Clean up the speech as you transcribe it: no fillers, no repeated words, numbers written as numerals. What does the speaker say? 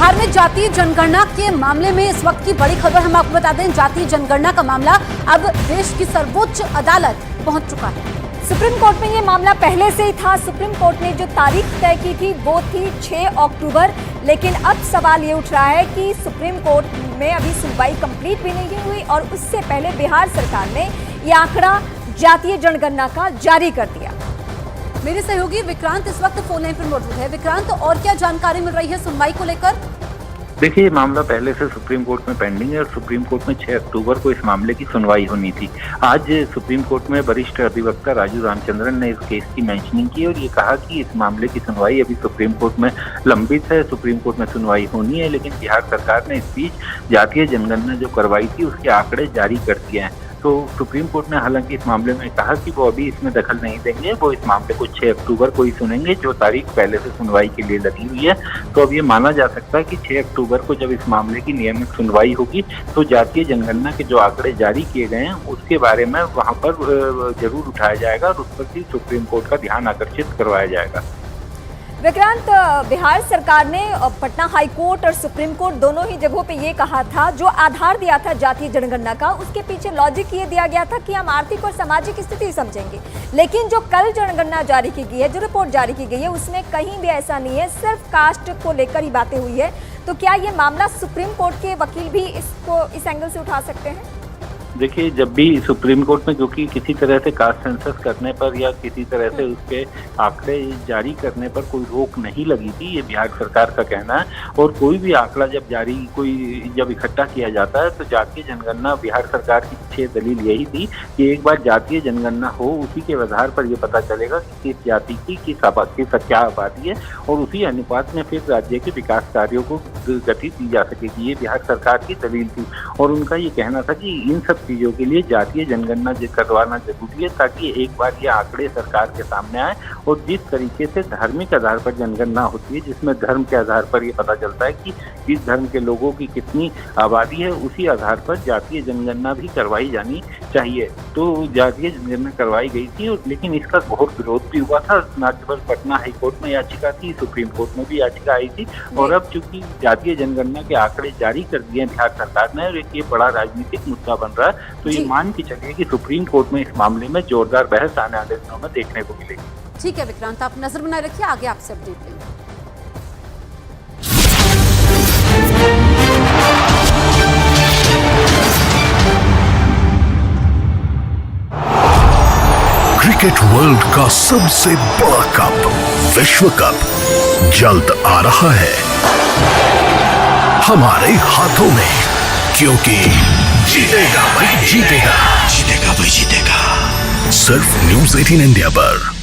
बिहार में जातीय जनगणना के मामले में इस वक्त की बड़ी खबर हम आपको बता दें। जातीय जनगणना का मामला अब देश की सर्वोच्च अदालत पहुंच चुका है। सुप्रीम कोर्ट में ये मामला पहले से ही था। सुप्रीम कोर्ट ने जो तारीख तय की थी वो थी 6 अक्टूबर, लेकिन अब सवाल ये उठ रहा है कि सुप्रीम कोर्ट में अभी सुनवाई कंप्लीट भी नहीं हुई और उससे पहले बिहार सरकार ने ये आंकड़ा जातीय जनगणना का जारी कर दिया। मेरे सहयोगी विक्रांत इस वक्त फोन लाइन पर मौजूद है। विक्रांत, और क्या जानकारी मिल रही है सुनवाई को लेकर? देखिए, ये मामला पहले से सुप्रीम कोर्ट में पेंडिंग है और सुप्रीम कोर्ट में 6 अक्टूबर को इस मामले की सुनवाई होनी थी। आज सुप्रीम कोर्ट में वरिष्ठ अधिवक्ता राजू रामचंद्रन ने इस केस की मेंशनिंग की और ये कहा कि इस मामले की सुनवाई अभी सुप्रीम कोर्ट में लंबित है। सुप्रीम कोर्ट में सुनवाई होनी है, लेकिन बिहार सरकार ने इस बीच जातीय जनगणना जो करवाई थी उसके आंकड़े जारी कर दिए हैं। तो सुप्रीम कोर्ट ने हालांकि इस मामले में कहा कि वो अभी इसमें दखल नहीं देंगे, वो इस मामले को 6 अक्टूबर को ही सुनेंगे, जो तारीख पहले से सुनवाई के लिए लगी हुई है। तो अब ये माना जा सकता है कि 6 अक्टूबर को जब इस मामले की नियमित सुनवाई होगी तो जातीय जनगणना के जो आंकड़े जारी किए गए हैं उसके बारे में वहाँ पर जरूर उठाया जाएगा और उस पर भी सुप्रीम कोर्ट का ध्यान आकर्षित करवाया जाएगा। विक्रांत, बिहार सरकार ने पटना हाई कोर्ट और सुप्रीम कोर्ट दोनों ही जगहों पे ये कहा था, जो आधार दिया था जातीय जनगणना का, उसके पीछे लॉजिक ये दिया गया था कि हम आर्थिक और सामाजिक स्थिति समझेंगे। लेकिन जो कल जनगणना जारी की गई है, जो रिपोर्ट जारी की गई है, उसमें कहीं भी ऐसा नहीं है, सिर्फ कास्ट को लेकर ही बातें हुई है। तो क्या ये मामला सुप्रीम कोर्ट के वकील भी इसको इस एंगल से उठा सकते हैं? देखिए, जब भी सुप्रीम कोर्ट में क्योंकि किसी तरह से कास्ट सेंसस करने पर या किसी तरह से उसके आंकड़े जारी करने पर कोई रोक नहीं लगी थी, ये बिहार सरकार का कहना है। और कोई भी आंकड़ा जब इकट्ठा किया जाता है तो जातीय जनगणना बिहार सरकार की पीछे दलील यही थी कि एक बार जातीय जनगणना हो, उसी के आधार पर यह पता चलेगा कि किस जाति की किस क्या आबादी है और उसी अनुपात में फिर राज्य के विकास कार्यों को गति दी जा सकेगी। ये बिहार सरकार की दलील थी और उनका ये कहना था कि इन सब चीजों के लिए जातीय जनगणना करवाना जरूरी है, ताकि एक बार ये आंकड़े सरकार के सामने आए। और जिस तरीके से धार्मिक आधार पर जनगणना होती है, जिसमें धर्म के आधार पर ये पता चलता है कि इस धर्म के लोगों की कितनी आबादी है, उसी आधार पर जातीय जनगणना भी करवाई जानी चाहिए। तो जातीय जनगणना करवाई गई थी और लेकिन इसका घोर विरोध भी हुआ था। न केवल पटना हाई कोर्ट में याचिका थी, सुप्रीम कोर्ट में भी याचिका आई थी। और अब चूंकि जातीय जनगणना के आंकड़े जारी कर दिए बिहार सरकार ने और ये बड़ा राजनीतिक मुद्दा बन रहा है, तो ये मान के चलिए कि सुप्रीम कोर्ट में इस मामले में जोरदार बहस आने वाले दिनों में देखने को मिलेगी। ठीक है विक्रांत, आप नजर बनाए रखिए, आगे आपसे अपडेट लेंगे। क्रिकेट वर्ल्ड का सबसे बड़ा कप विश्व कप जल्द आ रहा है हमारे हाथों में, क्योंकि जीतेगा भाई जीतेगा, जीतेगा भाई जीतेगा। सिर्फ न्यूज़ 18 इंडिया पर।